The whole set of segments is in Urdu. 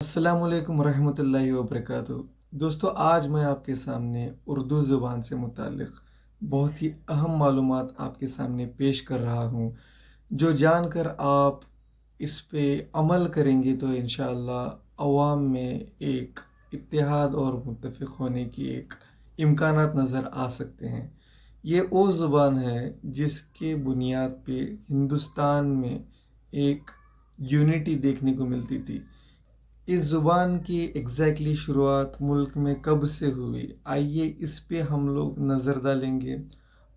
السلام علیکم ورحمۃ اللہ وبرکاتہ۔ دوستو، آج میں آپ کے سامنے اردو زبان سے متعلق بہت ہی اہم معلومات آپ کے سامنے پیش کر رہا ہوں، جو جان کر آپ اس پہ عمل کریں گے تو انشاءاللہ عوام میں ایک اتحاد اور متفق ہونے کی ایک امکانات نظر آ سکتے ہیں۔ یہ وہ زبان ہے جس کے بنیاد پہ ہندوستان میں ایک یونٹی دیکھنے کو ملتی تھی۔ اس زبان کی ایگزیکٹلی شروعات ملک میں کب سے ہوئی، آئیے اس پہ ہم لوگ نظر ڈالیں گے،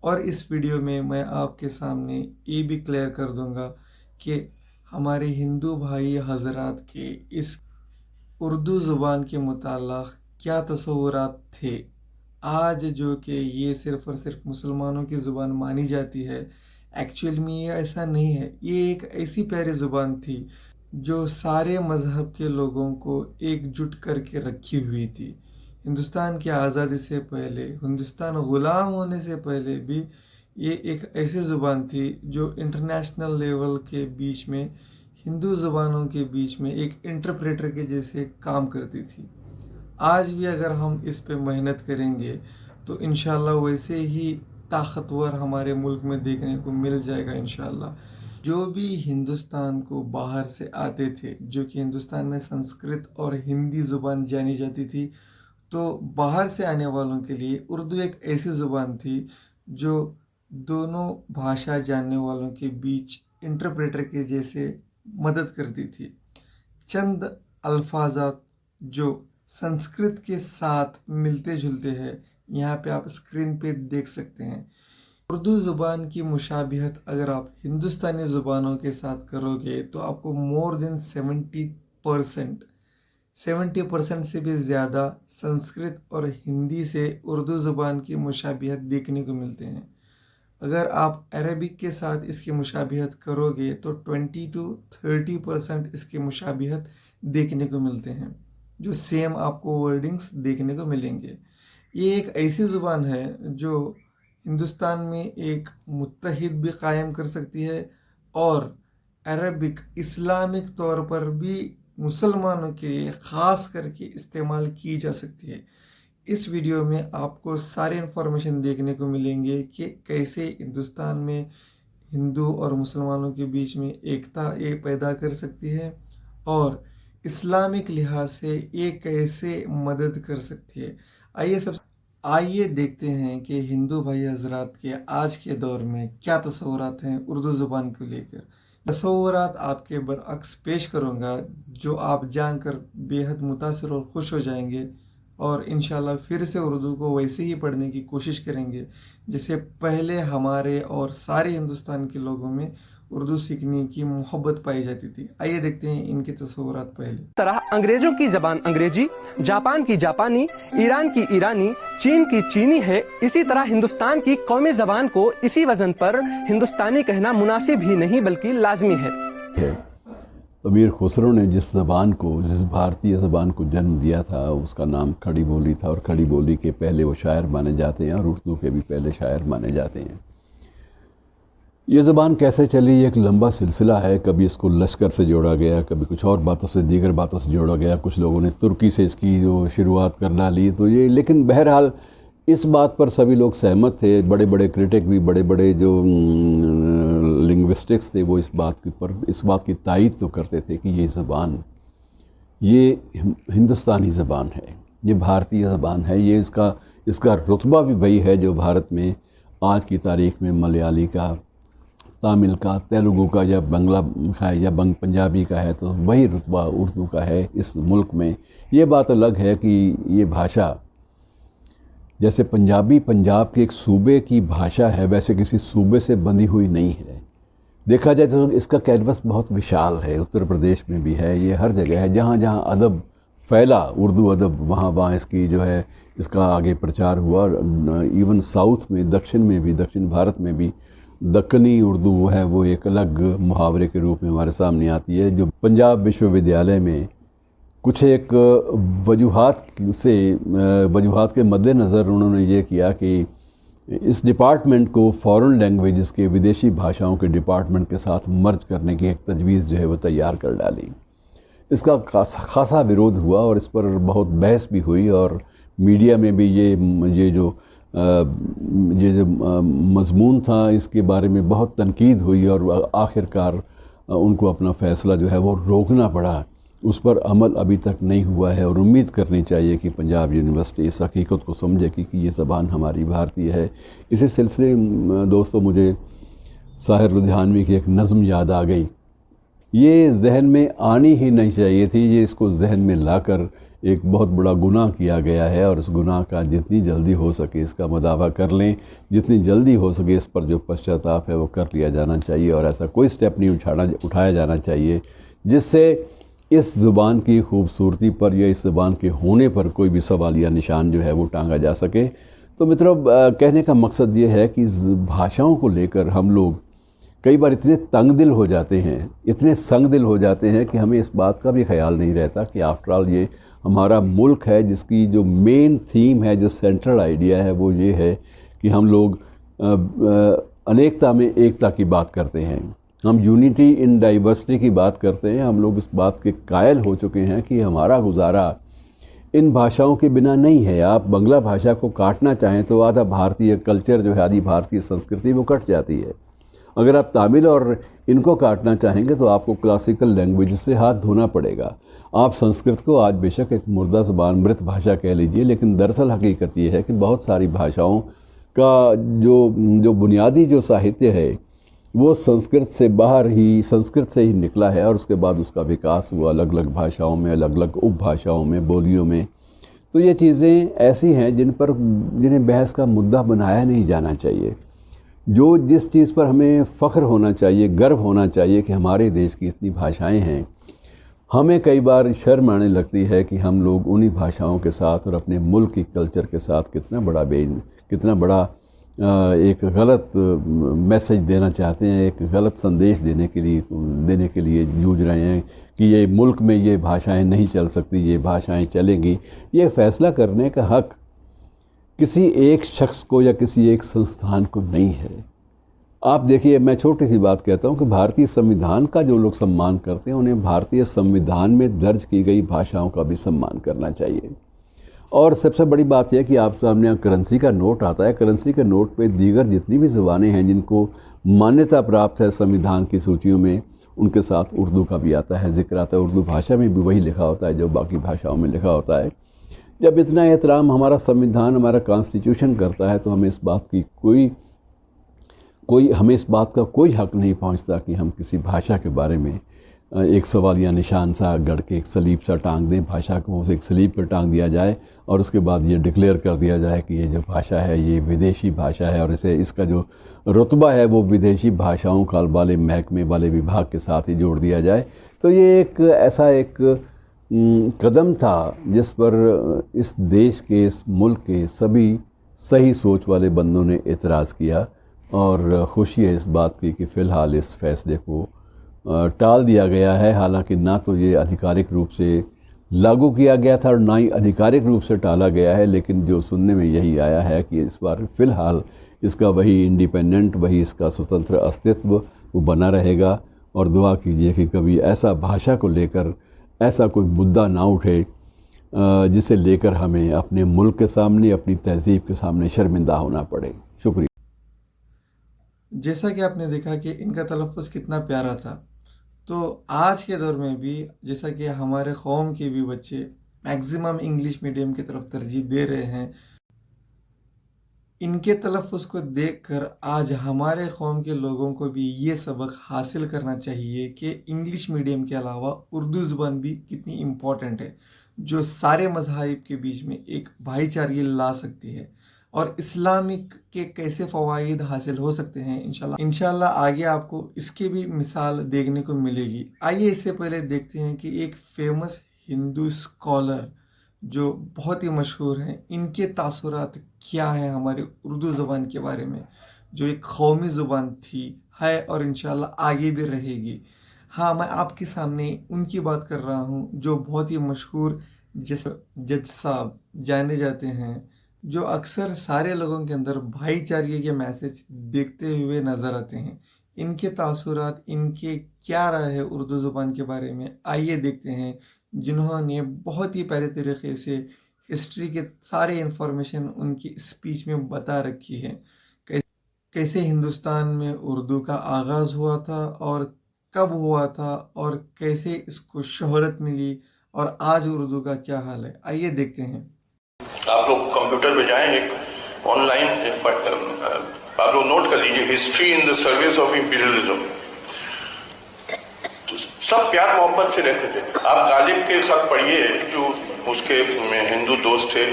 اور اس ویڈیو میں آپ کے سامنے یہ بھی کلیئر کر دوں گا کہ ہمارے ہندو بھائی حضرات کے اس اردو زبان کے متعلق کیا تصورات تھے۔ آج جو کہ یہ صرف اور صرف مسلمانوں کی زبان مانی جاتی ہے، ایکچوئل میں یہ ایسا نہیں ہے۔ یہ ایک ایسی پیاری زبان تھی جو سارے مذہب کے لوگوں کو ایک جٹ کر کے رکھی ہوئی تھی۔ ہندوستان کی آزادی سے پہلے، ہندوستان غلام ہونے سے پہلے بھی یہ ایک ایسی زبان تھی جو انٹرنیشنل لیول کے بیچ میں، ہندو زبانوں کے بیچ میں ایک انٹرپریٹر کے جیسے کام کرتی تھی۔ آج بھی اگر ہم اس پہ محنت کریں گے تو انشاءاللہ ویسے ہی طاقتور ہمارے ملک میں دیکھنے کو مل جائے گا انشاءاللہ۔ جو بھی ہندوستان کو باہر سے آتے تھے، جو کہ ہندوستان میں سنسکرت اور ہندی زبان جانی جاتی تھی، تو باہر سے آنے والوں کے لیے اردو ایک ایسی زبان تھی جو دونوں بھاشا جاننے والوں کے بیچ انٹرپریٹر کے جیسے مدد کرتی تھی۔ چند الفاظات جو سنسکرت کے ساتھ ملتے جلتے ہیں، یہاں پہ آپ اسکرین پہ دیکھ سکتے ہیں۔ اردو زبان کی مشابہت اگر آپ ہندوستانی زبانوں کے ساتھ کرو گے تو آپ کو مور دین 70% سے بھی زیادہ سنسکرت اور ہندی سے اردو زبان کی مشابہت دیکھنے کو ملتے ہیں۔ اگر آپ عربک کے ساتھ اس کی مشابہت کرو گے تو 20-30% اس کی مشابہت دیکھنے کو ملتے ہیں، جو سیم آپ کو ورڈنگز دیکھنے کو ملیں گے۔ یہ ایک ایسی زبان ہے جو ہندوستان میں ایک متحد بھی قائم کر سکتی ہے، اور عربک اسلامک طور پر بھی مسلمانوں کے لیے خاص کر کے استعمال کی جا سکتی ہے۔ اس ویڈیو میں آپ کو سارے انفارمیشن دیکھنے کو ملیں گے کہ کیسے ہندوستان میں ہندو اور مسلمانوں کے بیچ میں ایکتا یہ پیدا کر سکتی ہے، اور اسلامک لحاظ سے یہ کیسے مدد کر سکتی ہے۔ آئیے دیکھتے ہیں کہ ہندو بھائی حضرات کے آج کے دور میں کیا تصورات ہیں اردو زبان کو لے کر۔ تصورات آپ کے برعکس پیش کروں گا جو آپ جان کر بے حد متاثر اور خوش ہو جائیں گے، اور انشاءاللہ پھر سے اردو کو ویسے ہی پڑھنے کی کوشش کریں گے جیسے پہلے ہمارے اور سارے ہندوستان کے لوگوں میں اردو سیکھنے کی محبت پائی جاتی تھی۔ آئیے دیکھتے ہیں ان کے تصورات پہلے۔ طرح انگریزوں کی زبان انگریزی، جاپان کی جاپانی، ایران کی ایرانی، چین کی چینی ہے، اسی طرح ہندوستان کی قومی زبان کو اسی وزن پر ہندوستانی کہنا مناسب ہی نہیں بلکہ لازمی ہے۔ امیر خسرو نے جس بھارتی زبان کو جنم دیا تھا اس کا نام کھڑی بولی تھا، اور کھڑی بولی کے پہلے وہ شاعر مانے جاتے ہیں، اور اردو کے بھی پہلے شاعر مانے جاتے ہیں۔ یہ زبان کیسے چلی، یہ ایک لمبا سلسلہ ہے۔ کبھی اس کو لشکر سے جوڑا گیا، کبھی کچھ اور باتوں سے، دیگر باتوں سے جوڑا گیا، کچھ لوگوں نے ترکی سے اس کی جو شروعات کر ڈالی، تو یہ لیکن بہرحال اس بات پر سبھی لوگ سہمت تھے۔ بڑے بڑے کرٹک بھی، بڑے بڑے جو لنگوسٹکس تھے، وہ اس بات کی تائید تو کرتے تھے کہ یہ زبان یہ ہندوستانی زبان ہے، یہ بھارتی زبان ہے، یہ اس کا رتبہ بھی وہی ہے جو بھارت میں آج کی تاریخ میں ملیالی کا، تامل کا، تیلگو کا، یا بنگلہ ہے یا پنجابی کا ہے، تو وہی رتبہ اردو کا ہے اس ملک میں۔ یہ بات الگ ہے کہ یہ بھاشا جیسے پنجابی پنجاب کے ایک صوبے کی بھاشا ہے، ویسے کسی صوبے سے بندھی ہوئی نہیں ہے۔ دیکھا جائے تو اس کا کینوس بہت وشال ہے، اتر پردیش میں بھی ہے، یہ ہر جگہ ہے۔ جہاں جہاں ادب پھیلا، اردو ادب، وہاں اس کی جو ہے اس کا آگے پرچار ہوا۔ ایون ساؤتھ میں، دکشن بھارت میں بھی دکنی اردو ہے، وہ ایک الگ محاورے کے روپ میں ہمارے سامنے آتی ہے، جو پنجاب وشو ودیالیہ میں کچھ ایک وجوہات کے مد نظر انہوں نے یہ کیا کہ اس ڈپارٹمنٹ کو فورن لینگویجز کے، ودیشی بھاشاؤں کے ڈپارٹمنٹ کے ساتھ مرج کرنے کی ایک تجویز جو ہے وہ تیار کر ڈالی۔ اس کا خاصا ورودھ ہوا اور اس پر بہت بحث بھی ہوئی، اور میڈیا میں بھی یہ جو مضمون تھا اس کے بارے میں بہت تنقید ہوئی، اور آخر کار ان کو اپنا فیصلہ جو ہے وہ روکنا پڑا۔ اس پر عمل ابھی تک نہیں ہوا ہے، اور امید کرنی چاہیے کہ پنجاب یونیورسٹی اس حقیقت کو سمجھے کہ یہ زبان ہماری بھارتی ہے۔ اسی سلسلے دوستو مجھے ساحر لدھیانوی کی ایک نظم یاد آ گئی۔ یہ ذہن میں آنی ہی نہیں چاہیے تھی، یہ اس کو ذہن میں لا کر ایک بہت بڑا گناہ کیا گیا ہے، اور اس گناہ کا جتنی جلدی ہو سکے اس کا مداوع کر لیں، جتنی جلدی ہو سکے اس پر جو پشچاتاپ ہے وہ کر لیا جانا چاہیے، اور ایسا کوئی سٹیپ نہیں اٹھایا جانا چاہیے جس سے اس زبان کی خوبصورتی پر یا اس زبان کے ہونے پر کوئی بھی سوالیہ نشان جو ہے وہ ٹانگا جا سکے۔ تو مترو کہنے کا مقصد یہ ہے کہ بھاشاؤں کو لے کر ہم لوگ کئی بار اتنے تنگ دل ہو جاتے ہیں، اتنے سنگ دل ہو جاتے ہیں کہ ہمیں اس بات کا بھی خیال نہیں رہتا کہ آفٹر آل یہ ہمارا ملک ہے جس کی جو مین تھیم ہے، جو سینٹرل آئیڈیا ہے وہ یہ ہے کہ ہم لوگ انیکتا میں ایکتا کی بات کرتے ہیں، ہم یونٹی ان ڈائیورسٹی کی بات کرتے ہیں۔ ہم لوگ اس بات کے قائل ہو چکے ہیں کہ ہمارا گزارا ان بھاشاؤں کے بنا نہیں ہے۔ آپ بنگلہ بھاشا کو کاٹنا چاہیں تو آدھا بھارتیہ کلچر جو ہے، آدھی بھارتیہ سنسکرتی وہ کٹ جاتی ہے۔ اگر آپ تامل اور ان کو کاٹنا چاہیں گے تو آپ کو کلاسیکل لینگویج سے ہاتھ دھونا پڑے گا۔ آپ سنسکرت کو آج بے شک ایک مردہ زبان، مرت بھاشا کہہ لیجئے، لیکن دراصل حقیقت یہ ہے کہ بہت ساری بھاشاؤں کا جو بنیادی جو ساہتیہ ہے وہ سنسکرت سے باہر ہی، سنسکرت سے ہی نکلا ہے، اور اس کے بعد اس کا وکاس ہوا الگ الگ بھاشاؤں میں، الگ الگ اپ بھاشاؤں میں، بولیوں میں۔ تو یہ چیزیں ایسی ہیں جنہیں بحث کا مدعا بنایا نہیں جانا چاہیے۔ جس چیز پر ہمیں فخر ہونا چاہیے، گرو ہونا چاہیے کہ ہمارے دیش کی اتنی بھاشائیں ہیں، ہمیں کئی بار شرم آنے لگتی ہے کہ ہم لوگ انہی بھاشاؤں کے ساتھ اور اپنے ملک کی کلچر کے ساتھ کتنا بڑا ایک غلط میسج دینا چاہتے ہیں، ایک غلط سندیش دینے کے لیے جوجھ رہے ہیں کہ یہ ملک میں یہ بھاشائیں نہیں چل سکتی، یہ بھاشائیں چلیں گی۔ یہ فیصلہ کرنے کا حق کسی ایک شخص کو یا کسی ایک سنستھان کو نہیں ہے۔ آپ دیکھیے، میں چھوٹی سی بات کہتا ہوں کہ بھارتی سمویدھان کا جو لوگ سمان کرتے ہیں انہیں بھارتی سمویدھان میں درج کی گئی بھاشاؤں کا بھی سمان کرنا چاہیے۔ اور سب سے بڑی بات یہ ہے کہ آپ سامنے کرنسی کا نوٹ آتا ہے، کرنسی کے نوٹ پہ دیگر جتنی بھی زبانیں ہیں جن کو مانیتا پراپت ہے سمویدھان کی سوچیوں میں، ان کے ساتھ اردو کا بھی آتا ہے، ذکر آتا ہے۔ اردو بھاشا میں بھی وہی لکھا ہوتا ہے جو باقی بھاشاؤں میں لکھا ہوتا ہے۔ جب اتنا احترام ہمارا سمویدھان، ہمارا کانسٹیٹیوشن کرتا ہے تو ہمیں اس بات کا کوئی حق نہیں پہنچتا کہ ہم کسی بھاشا کے بارے میں ایک سوالیہ نشان سا گڑھ کے ایک سلیب سا ٹانگ دیں، بھاشا کو اسے ایک سلیب پر ٹانگ دیا جائے اور اس کے بعد یہ ڈکلیئر کر دیا جائے کہ یہ جو بھاشا ہے یہ ودیشی بھاشا ہے، اور اس کا جو رتبہ ہے وہ ودیشی بھاشاؤں کا والے محکمے والے وبھاگ کے ساتھ ہی جوڑ دیا جائے۔ تو یہ ایسا ایک قدم تھا جس پر اس دیش کے، اس ملک کے سبھی صحیح سوچ والے بندوں نے اعتراض کیا، اور خوشی ہے اس بات کی کہ فی الحال اس فیصلے کو ٹال دیا گیا ہے۔ حالانکہ نہ تو یہ آدھیکارک روپ سے لاگو کیا گیا تھا اور نہ ہی آدھیکارک روپ سے ٹالا گیا ہے، لیکن جو سننے میں یہی آیا ہے کہ اس بار فی الحال اس کا وہی انڈیپینڈنٹ، وہی اس کا سوتنتر استتو وہ بنا رہے گا۔ اور دعا کیجئے کہ کبھی ایسا بھاشا کو لے کر ایسا کوئی مدعا نہ اٹھے جسے لے کر ہمیں اپنے ملک کے سامنے، اپنی تہذیب کے سامنے شرمندہ ہونا پڑے۔ شکریہ۔ جیسا کہ آپ نے دیکھا کہ ان کا تلفظ کتنا پیارا تھا، تو آج کے دور میں بھی جیسا کہ ہمارے قوم کے بھی بچے میکزیمم انگلش میڈیم کی طرف ترجیح دے رہے ہیں، ان کے تلفظ کو دیکھ کر آج ہمارے قوم کے لوگوں کو بھی یہ سبق حاصل کرنا چاہیے کہ انگلش میڈیم کے علاوہ اردو زبان بھی کتنی امپورٹنٹ ہے، جو سارے مذاہب کے بیچ میں ایک بھائی چارگی لا سکتی ہے، اور اسلامک کے کیسے فوائد حاصل ہو سکتے ہیں انشاءاللہ آگے آپ کو اس کی بھی مثال دیکھنے کو ملے گی۔ آئیے اس سے پہلے دیکھتے ہیں کہ ایک فیمس ہندو اسکالر جو بہت ہی مشہور ہیں، ان کے تاثرات کیا ہیں ہماری اردو زبان کے بارے میں، جو ایک قومی زبان تھی، ہے اور انشاءاللہ آگے بھی رہے گی۔ ہاں، میں آپ کے سامنے ان کی بات کر رہا ہوں جو بہت ہی مشہور جج صاحب جانے جاتے ہیں، جو اکثر سارے لوگوں کے اندر بھائی چارگی کے میسج دیکھتے ہوئے نظر آتے ہیں۔ ان کے تاثرات، ان کے کیا رائے ہے اردو زبان کے بارے میں، آئیے دیکھتے ہیں، جنہوں نے بہت ہی پیارے طریقے سے ہسٹری کے سارے انفارمیشن ان کی اسپیچ میں بتا رکھی ہے، کیسے ہندوستان میں اردو کا آغاز ہوا تھا اور کب ہوا تھا اور کیسے اس کو شہرت ملی اور آج اردو کا کیا حال ہے، آئیے دیکھتے ہیں۔ آپ لوگ کمپیوٹر پہ جائیں، ایک آن لائن آپ لوگ نوٹ کر لیجیے history in the service of imperialism. سب پیار محبت سے رہتے تھے. آپ غالب کے خط پڑھیے جو اس کے ہندو دوست تھے،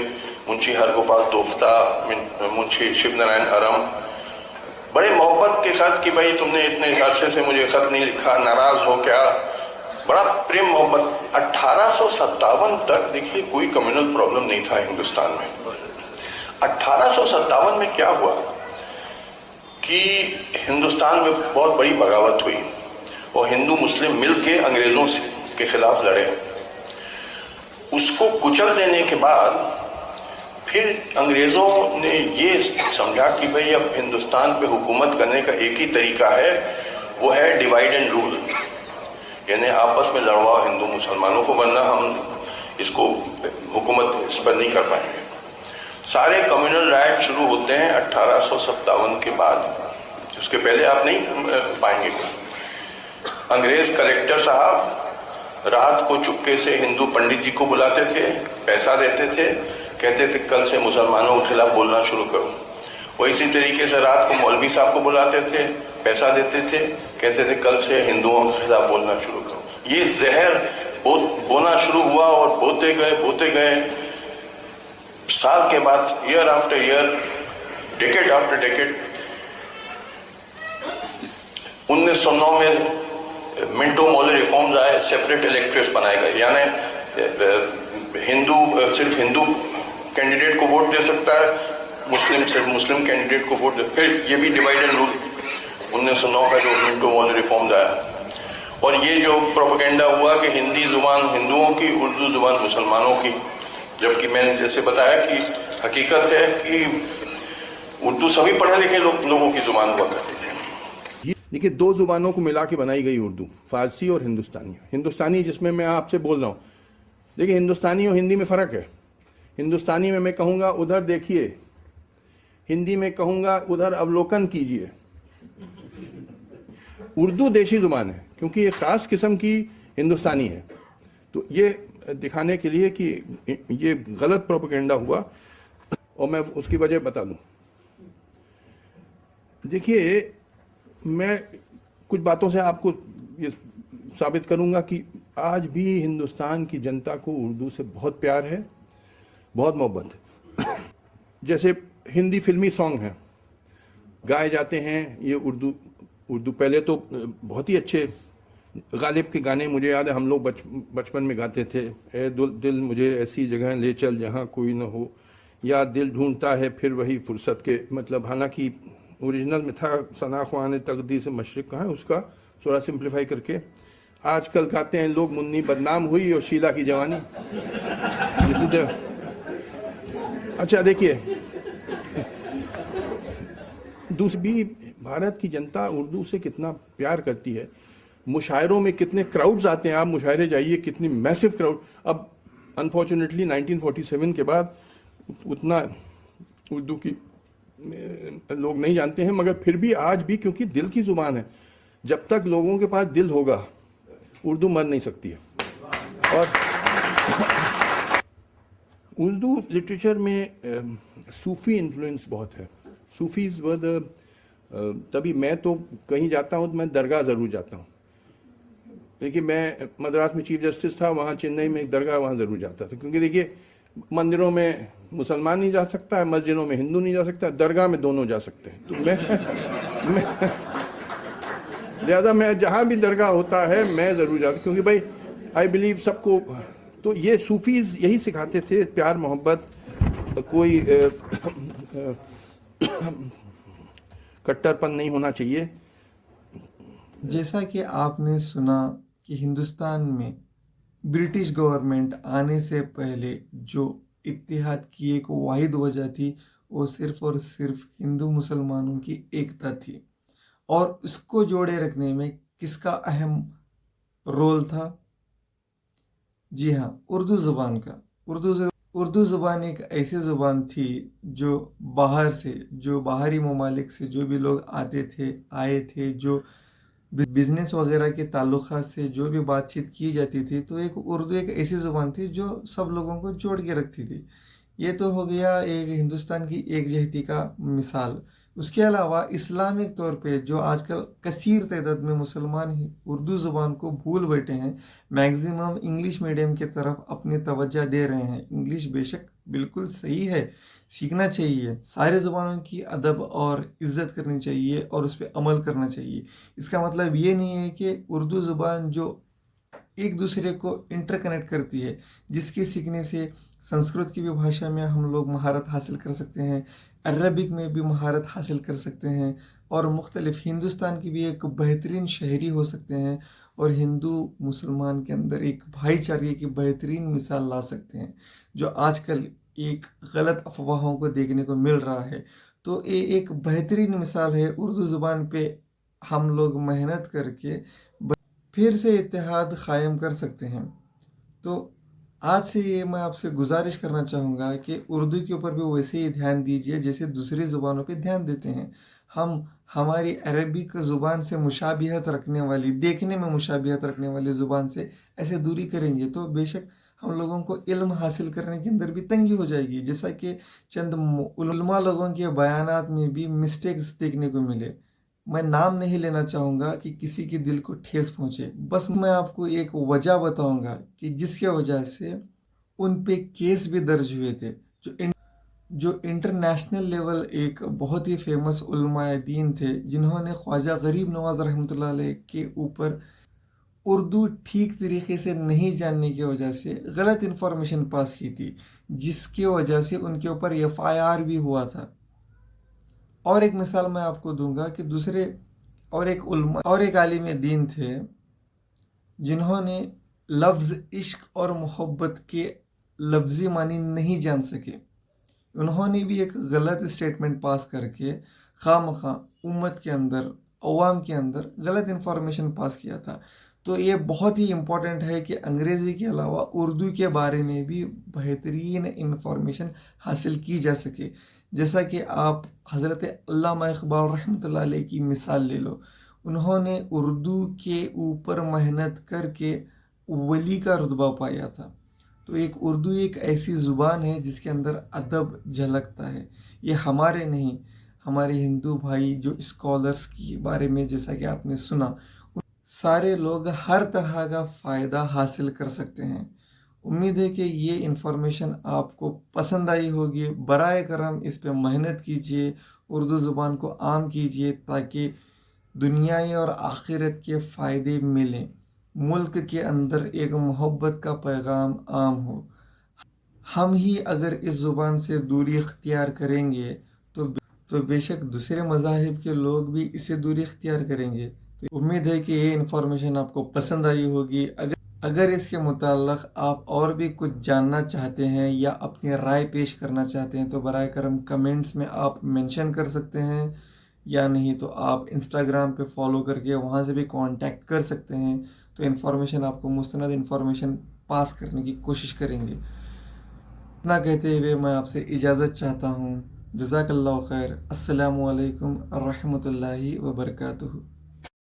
منشی ہر گوپال توفتہ، منشی شیو نارائن ارم، بڑے محبت کے خط کہ بھائی تم نے اتنے عرصے سے مجھے خط نہیں لکھا، ناراض ہو کیا، بڑا پریم محبت. 1857 تک دیکھیے کوئی کمیونل پرابلم نہیں تھا ہندوستان میں. 1857 میں کیا ہوا کہ ہندوستان میں بہت بڑی بغاوت ہوئی اور ہندو مسلم مل کے انگریزوں کے خلاف لڑے. اس کو کچل دینے کے بعد پھر انگریزوں نے یہ سمجھا کہ بھئی اب ہندوستان پہ حکومت کرنے کا ایک ہی طریقہ ہے، وہ ہے ڈیوائڈ اینڈ رول، یعنی آپس میں لڑواؤ ہندو مسلمانوں کو، ورنہ ہم اس کو حکومت اس پر نہیں کر پائیں گے. سارے کمیونل رائٹ شروع ہوتے ہیں 1857 کے بعد، اس کے پہلے آپ نہیں پائیں گے. انگریز کلیکٹر صاحب رات کو چپکے سے ہندو پنڈت جی کو بلاتے تھے، پیسہ دیتے تھے، کہتے تھے کل سے مسلمانوں کے خلاف بولنا شروع کرو. وہ اسی طریقے سے رات کو مولوی صاحب کو بلاتے تھے، پیسہ دیتے تھے، کہتے تھے کل سے ہندوؤں کے خلاف بولنا شروع کرو. یہ زہر بونا شروع ہوا اور بوتے گئے. سال کے بعد year after year, decade after decade, 1909 میں منٹو مولی ریفارمز آئے، سیپریٹ الیکٹریٹس بنائے گئے، یعنی ہندو صرف ہندو کینڈیڈیٹ کو ووٹ دے سکتا ہے، مسلم صرف مسلم کینڈیڈیٹ کو ووٹ دے. پھر یہ بھی ڈیوائڈ اینڈ رول 1909 کا جو منٹو مولی ریفارمز آیا. اور یہ جو پروپیگنڈا ہوا کہ ہندی زبان ہندوؤں کی، اردو زبان مسلمانوں کی، جبکہ میں نے جیسے بتایا کہ حقیقت ہے کہ اردو سبھی پڑھے لکھے لوگوں کی زبان ہوا کرتی تھی. دیکھیے دو زبانوں کو ملا کے بنائی گئی اردو، فارسی اور ہندوستانی. ہندوستانی جس میں آپ سے بول رہا ہوں، دیکھیے ہندوستانی اور ہندی میں فرق ہے. ہندوستانی میں کہوں گا ادھر دیکھیے، ہندی میں کہوں گا ادھر اولوکن کیجئے. اردو دیشی زبان ہے کیونکہ یہ خاص قسم کی ہندوستانی ہے. تو یہ دکھانے کے لیے کہ یہ غلط پروپیگنڈا ہوا، اور میں اس کی وجہ بتا دوں. دیکھیے میں کچھ باتوں سے آپ کو یہ ثابت کروں گا کہ آج بھی ہندوستان کی جنتا کو اردو سے بہت پیار ہے، بہت محبت ہے. جیسے ہندی فلمی سانگ ہیں گائے جاتے ہیں، یہ اردو پہلے تو بہت ہی اچھے. غالب کے گانے مجھے یاد ہے ہم لوگ بچپن میں گاتے تھے، اے دل مجھے ایسی جگہ لے چل جہاں کوئی نہ ہو، یا دل ڈھونڈتا ہے پھر وہی فرصت کے. مطلب حالانکہ اوریجنل میں تھا ثنا خوان تقدیر سے مشرق کہاں ہے، اس کا تھوڑا سمپلیفائی کر کے آج کل گاتے ہیں لوگ منی بدنام ہوئی اور شیلا کی جوانی. اچھا دیکھیے دوسری بھارت کی جنتا اردو سے کتنا پیار کرتی ہے. مشاعروں میں کتنے کراؤڈز آتے ہیں، آپ مشاعرے جائیے کتنی میسو کراؤڈ. اب انفارچونیٹلی 1947 کے بعد اتنا اردو کی لوگ نہیں جانتے ہیں، مگر پھر بھی آج بھی کیونکہ دل کی زبان ہے، جب تک لوگوں کے پاس دل ہوگا اردو مر نہیں سکتی ہے. اور اردو لٹریچر میں صوفی انفلوئنس بہت ہے. صوفیز تبھی میں تو کہیں جاتا ہوں تو میں درگاہ ضرور جاتا ہوں. دیکھیے میں مدراس میں چیف جسٹس تھا، وہاں چنئی میں ایک درگاہ، وہاں ضرور جاتا تھا. کیونکہ دیکھیے مندروں میں مسلمان نہیں جا سکتا ہے، مسجدوں میں ہندو نہیں جا سکتا، درگاہ میں دونوں جا سکتے ہیں. تو لہذا میں جہاں بھی درگاہ ہوتا ہے میں ضرور جاتا ہوں، کیونکہ بھائی آئی بلیو سب کو. تو یہ صوفیز یہی سکھاتے تھے، پیار محبت، کوئی کٹر پن نہیں ہونا چاہیے. جیسا کہ آپ نے سنا کہ ہندوستان میں برٹش گورنمنٹ آنے سے پہلے جو اتحاد کی ایک واحد وجہ تھی وہ صرف اور صرف ہندو مسلمانوں کی ایکتا تھی. اور اس کو جوڑے رکھنے میں کس کا اہم رول تھا؟ جی ہاں، اردو زبان کا۔ اردو زبان ایک ایسی زبان تھی جو باہر سے، جو باہری ممالک سے جو بھی لوگ آئے تھے، جو بزنس وغیرہ کے تعلقات سے جو بھی بات چیت کی جاتی تھی، تو اردو ایک ایسی زبان تھی جو سب لوگوں کو جوڑ کے رکھتی تھی۔ یہ تو ہو گیا ایک ہندوستان کی ایک جہتی کا مثال۔ اس کے علاوہ اسلامک طور پہ جو آج کل کثیر تعداد میں مسلمان ہی اردو زبان کو بھول بیٹھے ہیں، میگزیمم انگلش میڈیم کی طرف اپنی توجہ دے رہے ہیں۔ انگلش بے شک بالکل صحیح ہے، سیکھنا چاہیے، سارے زبانوں کی ادب اور عزت کرنی چاہیے اور اس پہ عمل کرنا چاہیے۔ اس کا مطلب یہ نہیں ہے کہ اردو زبان جو ایک دوسرے کو انٹر کنیکٹ کرتی ہے، جس کے سیکھنے سے سنسکرت کی بھی بھاشا میں ہم لوگ مہارت حاصل کر سکتے ہیں، عربک میں بھی مہارت حاصل کر سکتے ہیں، اور مختلف ہندوستان کی بھی ایک بہترین شہری ہو سکتے ہیں، اور ہندو مسلمان کے اندر ایک بھائی چارے کی بہترین مثال لا سکتے ہیں، جو آج کل ایک غلط افواہوں کو دیکھنے کو مل رہا ہے۔ تو یہ ایک بہترین مثال ہے، اردو زبان پہ ہم لوگ محنت کر کے پھر سے اتحاد قائم کر سکتے ہیں۔ تو آج سے یہ میں آپ سے گزارش کرنا چاہوں گا کہ اردو کے اوپر بھی ویسے ہی دھیان دیجیے جیسے دوسری زبانوں پہ دھیان دیتے ہیں۔ ہم ہماری عربک زبان سے مشابہت رکھنے والی، دیکھنے میں مشابہت رکھنے والی زبان سے ایسے دوری کریں گے تو بے شک ہم لوگوں کو علم حاصل کرنے کے اندر بھی تنگی ہو جائے گی، جیسا کہ چند علماء لوگوں کے بیانات میں بھی مسٹیکس دیکھنے کو ملے۔ میں نام نہیں لینا چاہوں گا کہ کسی کے دل کو ٹھیس پہنچے، بس میں آپ کو ایک وجہ بتاؤں گا کہ جس کے وجہ سے ان پہ کیس بھی درج ہوئے تھے، جو انٹرنیشنل لیول ایک بہت ہی فیمس علماء دین تھے، جنہوں نے خواجہ غریب نواز رحمۃ اللہ علیہ کے اوپر اردو ٹھیک طریقے سے نہیں جاننے کی وجہ سے غلط انفارمیشن پاس کی تھی، جس کی وجہ سے ان کے اوپر FIR بھی ہوا تھا۔ اور ایک مثال میں آپ کو دوں گا کہ ایک عالم دین تھے جنہوں نے لفظ عشق اور محبت کے لفظی معنی نہیں جان سکے، انہوں نے بھی ایک غلط اسٹیٹمنٹ پاس کر کے خواہ مخواہ امت کے اندر، عوام کے اندر غلط انفارمیشن پاس کیا تھا۔ تو یہ بہت ہی امپورٹنٹ ہے کہ انگریزی کے علاوہ اردو کے بارے میں بھی بہترین انفارمیشن حاصل کی جا سکے، جیسا کہ آپ حضرت علامہ اقبال رحمۃ اللہ علیہ کی مثال لے لو۔ انہوں نے اردو کے اوپر محنت کر کے ولی کا رتبہ پایا تھا۔ تو اردو ایک ایسی زبان ہے جس کے اندر ادب جھلکتا ہے۔ یہ ہمارے نہیں، ہمارے ہندو بھائی جو اسکالرس کے بارے میں جیسا کہ آپ نے سنا، سارے لوگ ہر طرح کا فائدہ حاصل کر سکتے ہیں۔ امید ہے کہ یہ انفارمیشن آپ کو پسند آئی ہوگی۔ برائے کرم اس پہ محنت کیجیے، اردو زبان کو عام کیجیے تاکہ دنیائی اور آخرت کے فائدے ملیں، ملک کے اندر ایک محبت کا پیغام عام ہو۔ ہم ہی اگر اس زبان سے دوری اختیار کریں گے تو بے شک دوسرے مذاہب کے لوگ بھی اس سے دوری اختیار کریں گے۔ تو امید ہے کہ یہ انفارمیشن آپ کو پسند آئی ہوگی۔ اگر اس کے متعلق آپ اور بھی کچھ جاننا چاہتے ہیں یا اپنی رائے پیش کرنا چاہتے ہیں تو برائے کرم کمنٹس میں آپ مینشن کر سکتے ہیں، یا نہیں تو آپ انسٹاگرام پہ فالو کر کے وہاں سے بھی کانٹیکٹ کر سکتے ہیں۔ تو انفارمیشن آپ کو مستند انفارمیشن پاس کرنے کی کوشش کریں گے۔ اتنا کہتے ہوئے میں آپ سے اجازت چاہتا ہوں۔ جزاک اللہ خیر۔ السلام علیکم ورحمۃ اللہ وبرکاتہ۔